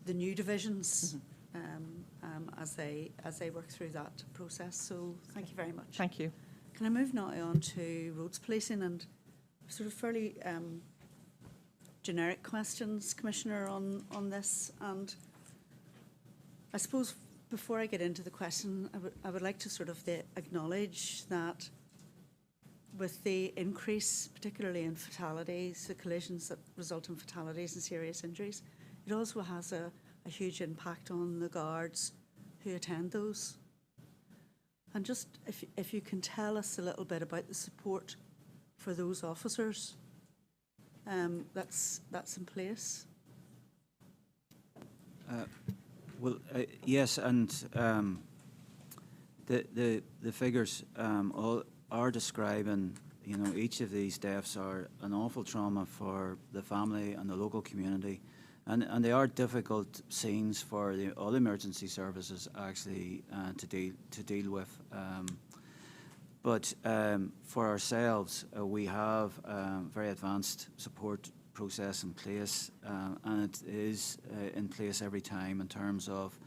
the new divisions as they work through that process. So thank you very much. Thank you. Can I move now on to roads policing and sort of fairly generic questions, Commissioner, on this? And I suppose before I get into the question, I would like to sort of acknowledge that with the increase, particularly in fatalities, the collisions that result in fatalities and serious injuries, it also has a huge impact on the guards who attend those. And just if you can tell us a little bit about the support for those officers that's in place. Yes, and the figures all are describing, each of these deaths are an awful trauma for the family and the local community, and they are difficult scenes for all emergency services actually to deal with. But for ourselves, we have a very advanced support process in place, and it is in place every time in terms of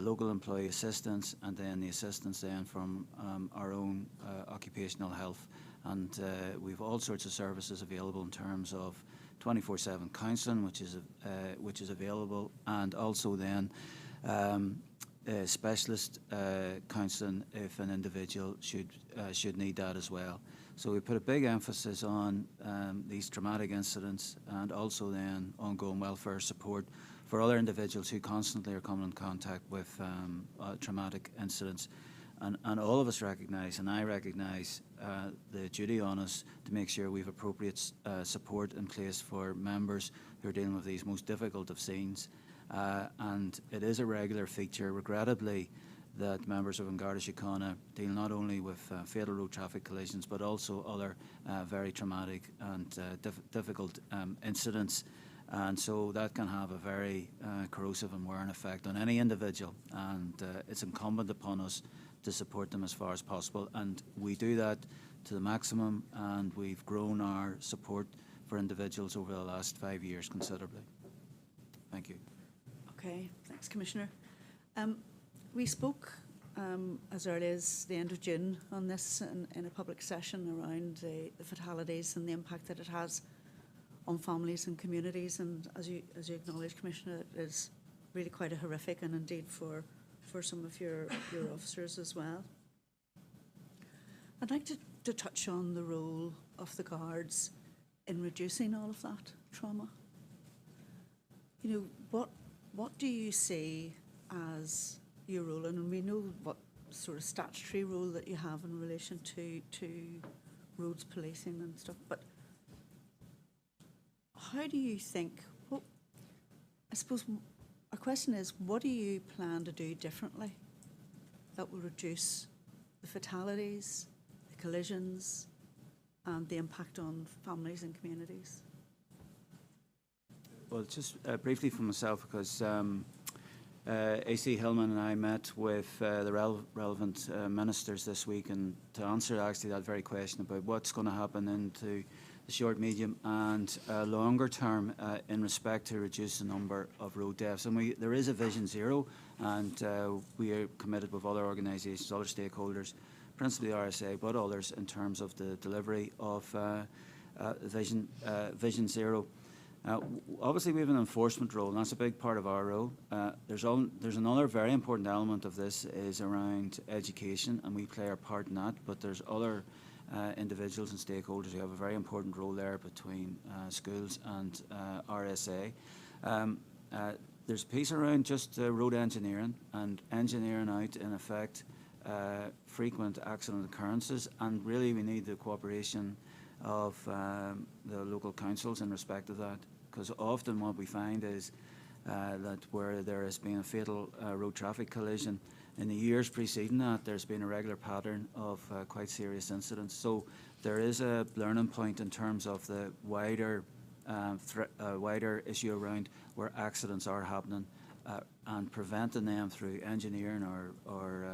local employee assistance, and then the assistance then from our own occupational health. And we've all sorts of services available in terms of 24/7 counselling, which is available, and also then specialist counselling if an individual should need that as well. So we put a big emphasis on these traumatic incidents, and also then ongoing welfare support for other individuals who constantly are coming in contact with traumatic incidents. And all of us recognise, and I recognise, the duty on us to make sure we have appropriate support in place for members who are dealing with these most difficult of scenes. And it is a regular feature, regrettably, that members of An Garda Síochána deal not only with fatal road traffic collisions, but also other very traumatic and difficult incidents. And so that can have a very corrosive and wearing effect on any individual. And it's incumbent upon us to support them as far as possible. And we do that to the maximum, and we've grown our support for individuals over the last 5 years considerably. Thank you. Okay, thanks, Commissioner. We spoke as early as the end of June on this in a public session around the fatalities and the impact that it has on families and communities. And as you acknowledge, Commissioner, it is really quite a horrific, and indeed for some of your officers as well. I'd like to touch on the role of the guards in reducing all of that trauma. What do you see as your role? And we know what sort of statutory role that you have in relation to roads policing and stuff, but how do you think, I suppose our question is, what do you plan to do differently that will reduce the fatalities, the collisions, and the impact on families and communities? Well, just briefly for myself, because AC Hillman and I met with the relevant ministers this week, and to answer actually that very question about what's going to happen into the short, medium and longer term in respect to reduce the number of road deaths. And there is a Vision Zero, and we are committed with other organisations, other stakeholders, principally RSA, but others, in terms of the delivery of Vision Zero. Obviously, we have an enforcement role, and that's a big part of our role. There's another very important element of this is around education, and we play our part in that, but there's other individuals and stakeholders who have a very important role there between schools and RSA. There's a piece around just road engineering and engineering out, in effect, frequent accident occurrences, and really we need the cooperation of the local councils in respect of that, because often what we find is that where there has been a fatal road traffic collision, in the years preceding that, there's been a regular pattern of quite serious incidents. So there is a learning point in terms of the wider issue around where accidents are happening and preventing them through engineering or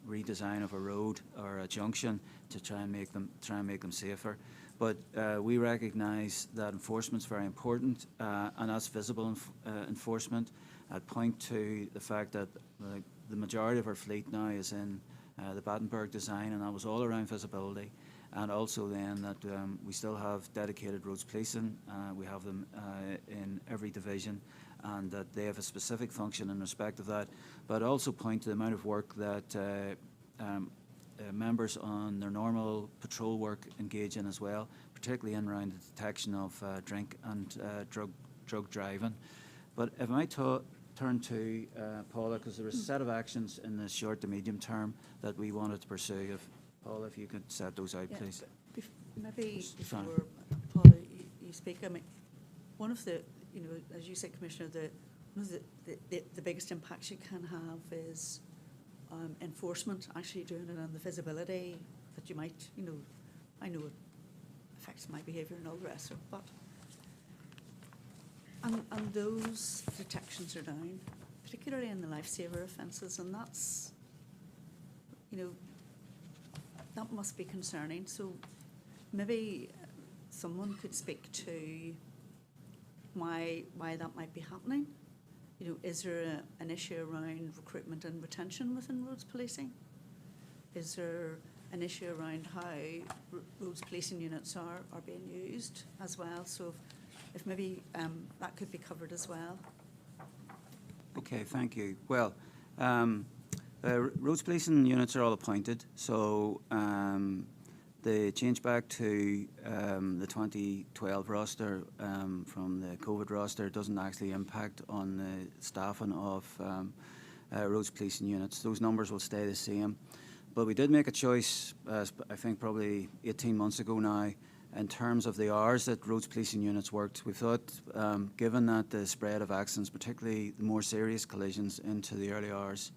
redesign of a road or a junction to try and make them safer. But we recognise that enforcement's very important, and that's visible enforcement. I'd point to the fact that the majority of our fleet now is in the Battenberg design, and that was all around visibility. And also then that we still have dedicated roads policing. We have them in every division, and that they have a specific function in respect of that. But also point to the amount of work that members on their normal patrol work engage in as well, particularly in around the detection of drink and drug driving. But if I might turn to Paula, because there is a set of actions in the short to medium term that we wanted to pursue. Paula, if you could set those out, please. Maybe Fine. before, Paula, you speak, I mean, one of the, as you said, Commissioner, one of the biggest impacts you can have is enforcement, actually doing it on the visibility that you might, I know it affects my behaviour and all the rest of it, but and those detections are down, particularly in the lifesaver offences, and that's, that must be concerning. So maybe someone could speak to why that might be happening. Is there an issue around recruitment and retention within roads policing? Is there an issue around how roads policing units are being used as well? So if maybe that could be covered as well. Okay, thank you. Well, roads policing units are all appointed, so the change back to the 2012 roster from the COVID roster doesn't actually impact on the staffing of roads policing units. Those numbers will stay the same. But we did make a choice, I think probably 18 months ago now, in terms of the hours that roads policing units worked. We thought, given that the spread of accidents, particularly the more serious collisions into the early hours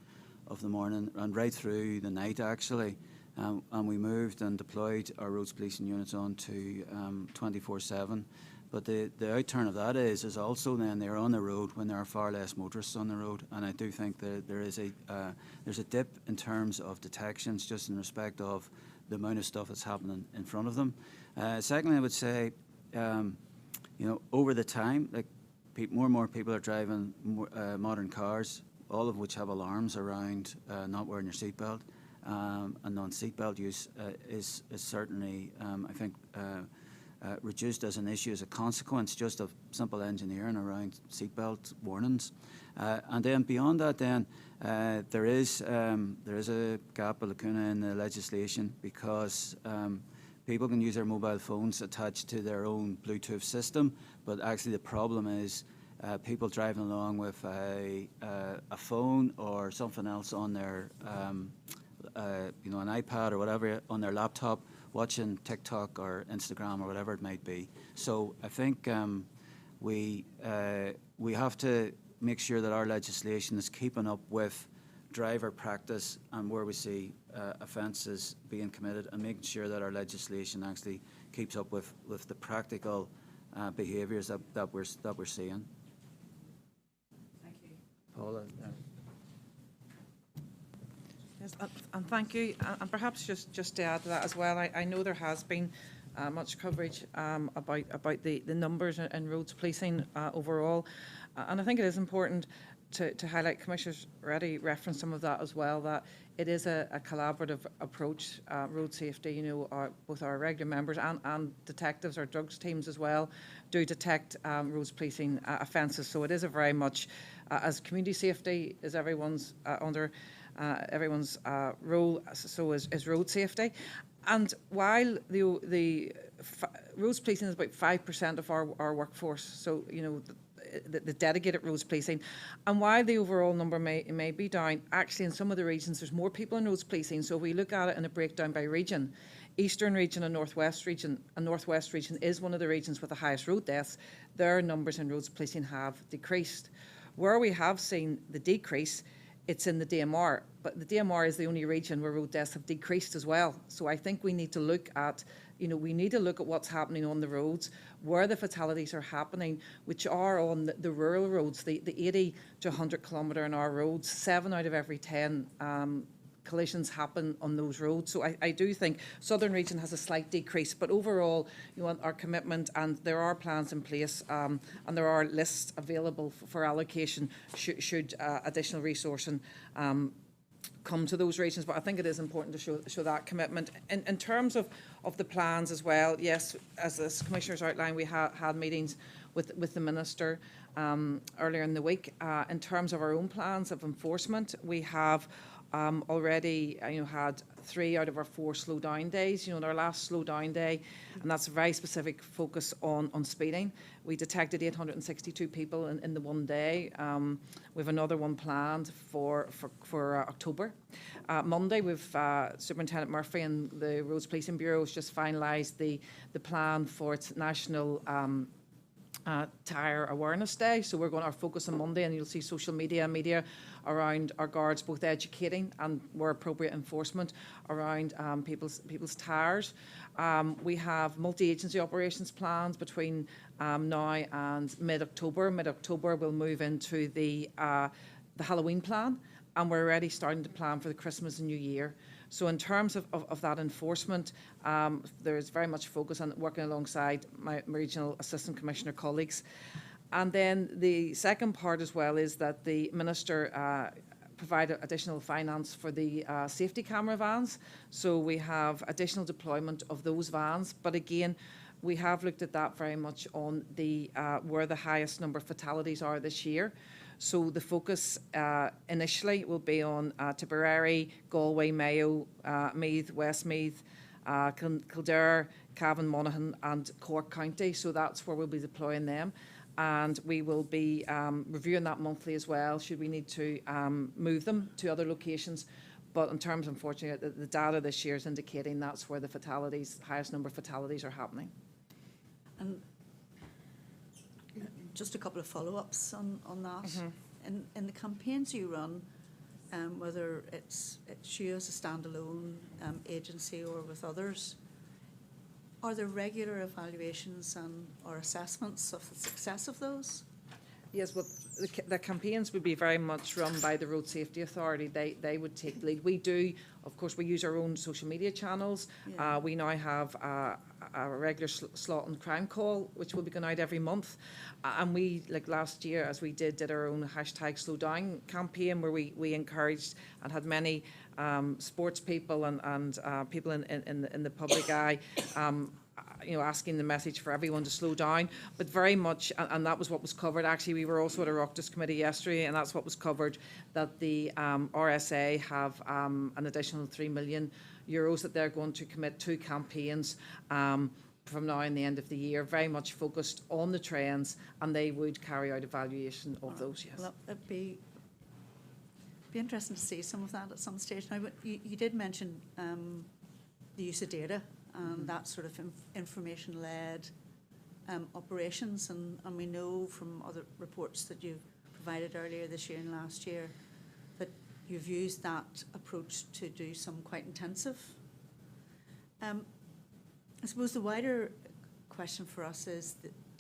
of the morning and right through the night actually, and we moved and deployed our roads policing units on to 24/7. But the outturn of that is also then they're on the road when there are far less motorists on the road, and I do think that there's a dip in terms of detections just in respect of the amount of stuff that's happening in front of them. Secondly, I would say, over the time, like more and more people are driving modern cars, all of which have alarms around not wearing your seatbelt, and non-seatbelt use is certainly, I think, reduced as an issue as a consequence just of simple engineering around seatbelt warnings. And then beyond that, then there is a gap, a lacuna in the legislation because people can use their mobile phones attached to their own Bluetooth system, but actually the problem is people driving along with a phone or something else on their, an iPad or whatever on their laptop, watching TikTok or Instagram or whatever it might be. So I think we have to make sure that our legislation is keeping up with driver practice and where we see offences being committed, and making sure that our legislation actually keeps up with the practical behaviours that we're seeing. Thank you. Paula. Yes, and thank you. And perhaps just to add to that as well, I know there has been much coverage about the numbers in roads policing overall, and I think it is important to highlight. Commissioner's already referenced some of that as well, that it is a collaborative approach. Road safety, both our regular members and detectives, our drugs teams as well, do detect roads policing offences. So it is a very much, as community safety is everyone's under everyone's role, so is road safety. And while the roads policing is about 5% of our workforce, so the dedicated roads policing, and while the overall number may be down, actually in some of the regions there's more people in roads policing. So if we look at it in a breakdown by region, Eastern region and Northwest region is one of the regions with the highest road deaths. Their numbers in roads policing have decreased. Where we have seen the decrease, it's in the DMR, but the DMR is the only region where road deaths have decreased as well. So I think we need to look at, what's happening on the roads, where the fatalities are happening, which are on the rural roads, the 80 to 100 kilometre an hour roads. 7 out of every 10 collisions happen on those roads. So I do think Southern Region has a slight decrease, but overall, you know, our commitment, and there are plans in place, and there are lists available for allocation should additional resourcing come to those regions. But I think it is important to show that commitment. In terms of the plans as well, yes, as the Commissioners outlined, we had meetings with the Minister earlier in the week. In terms of our own plans of enforcement, we have already had 3 out of our 4 slow down days. You know, in our last slow down day, and that's a very specific focus on speeding. We detected 862 people in the one day. We have another one planned for October. Monday, we've Superintendent Murphy and the Roads Policing Bureau has just finalised the plan for its national Tyre Awareness Day. So we're going to focus on Monday, and you'll see social media around our guards, both educating and, where appropriate, enforcement around people's tyres. We have multi-agency operations plans between now and mid-October. Mid-October, we'll move into the Halloween plan, and we're already starting to plan for the Christmas and New Year. So in terms of that enforcement, there's very much focus on working alongside my regional assistant commissioner colleagues. And then the second part as well is that the Minister provided additional finance for the safety camera vans. So we have additional deployment of those vans. But again, we have looked at that very much on the where the highest number of fatalities are this year. So the focus initially will be on Tipperary, Galway, Mayo, Meath, Westmeath, Kildare, Cavan, Monaghan and Cork County. So that's where we'll be deploying them. And we will be reviewing that monthly as well, should we need to move them to other locations. But in terms, unfortunately, the data this year is indicating that's where the highest number of fatalities are happening. And just a couple of follow-ups on that. Mm-hmm. In the campaigns you run, whether it's you as a standalone agency or with others, are there regular evaluations or assessments of the success of those? Yes, well, the campaigns would be very much run by the Road Safety Authority. They would take the lead. We do, of course, we use our own social media channels. Yeah. We now have a regular slot and crime call, which will be going out every month. And we, like last year, as we did our own #SlowDown campaign, where we encouraged and had many sports people and people in the public eye asking the message for everyone to slow down, but very much, and that was what was covered. Actually, we were also at a Oireachtas committee yesterday, and that's what was covered, that the RSA have an additional €3 million that they're going to commit to campaigns from now and the end of the year, very much focused on the trends, and they would carry out evaluation of those, yes. Well, it'd be interesting to see some of that at some stage. Now, but you did mention the use of data and that sort of information-led operations, and we know from other reports that you've provided earlier this year and last year that you've used that approach to do some quite intensive. I suppose the wider question for us is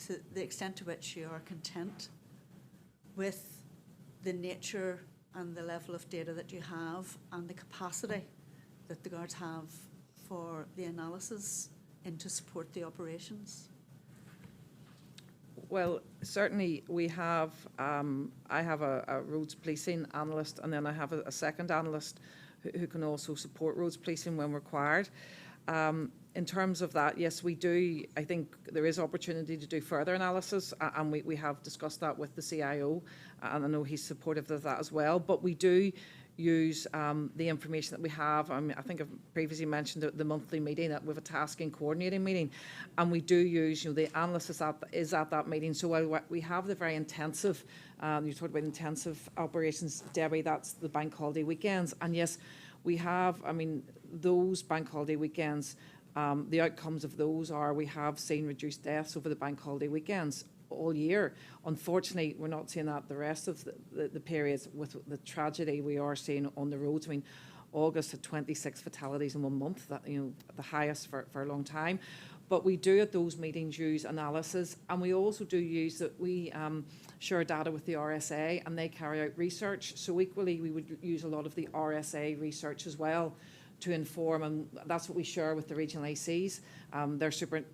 to the extent to which you are content with the nature and the level of data that you have and the capacity that the guards have for the analysis and to support the operations? Well, certainly we have, I have a roads policing analyst, and then I have a second analyst who can also support roads policing when required. In terms of that, yes, we do. I think there is opportunity to do further analysis, and we have discussed that with the CIO, and I know he's supportive of that as well. But we do use the information that we have. I mean, I think I've previously mentioned the monthly meeting, that we have a tasking coordinating meeting, and we do use the analysis is at that meeting. So while we have the very intensive, you talked about intensive operations, Debbie, that's the bank holiday weekends, and yes, we have. I mean, those bank holiday weekends. The outcomes of those are we have seen reduced deaths over the bank holiday weekends all year. Unfortunately, we're not seeing that the rest of the periods with the tragedy we are seeing on the roads. I mean, August had 26 fatalities in 1 month, that the highest for a long time. But we do at those meetings use analysis, and we also do use that we share data with the RSA, and they carry out research. So equally, we would use a lot of the RSA research as well to inform, and that's what we share with the regional ACs,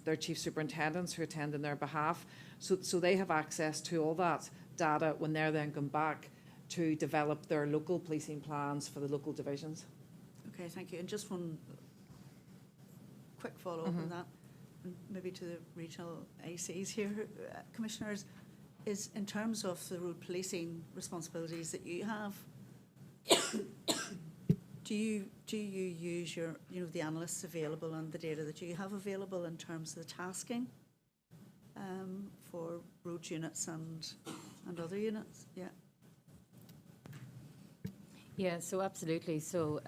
their chief superintendents who attend on their behalf. So they have access to all that data when they're then going back to develop their local policing plans for the local divisions. Okay, thank you. And just one quick follow-up on that, and maybe to the regional ACs here, commissioners, is in terms of the road policing responsibilities that you have, do you use your, the analysts available and the data that you have available in terms of the tasking for road units and other units? Yeah. Yeah, so absolutely. So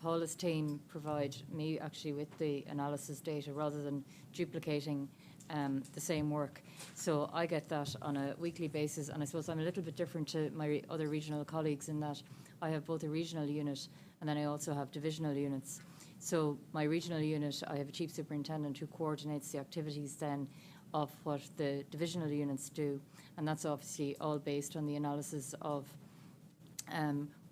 Paula's team provide me actually with the analysis data rather than duplicating the same work. So I get that on a weekly basis, and I suppose I'm a little bit different to my other regional colleagues in that I have both a regional unit and then I also have divisional units. So my regional unit, I have a chief superintendent who coordinates the activities then of what the divisional units do, and that's obviously all based on the analysis of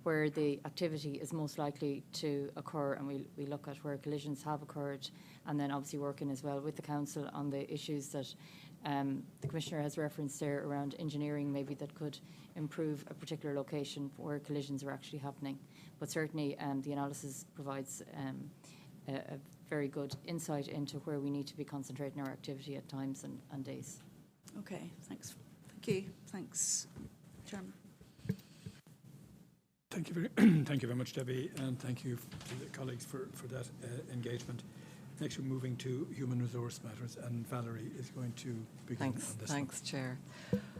where the activity is most likely to occur, and we look at where collisions have occurred, and then obviously working as well with the council on the issues that the Commissioner has referenced there around engineering maybe that could improve a particular location where collisions are actually happening. But certainly the analysis provides a very good insight into where we need to be concentrating our activity at times and days. Okay, thanks. Thank you. Thanks, Chairman. Thank you very much, Debbie, and thank you to the colleagues for that engagement. Next, we're moving to human resource matters, and Valerie is going to begin on this one. Thanks, Chair.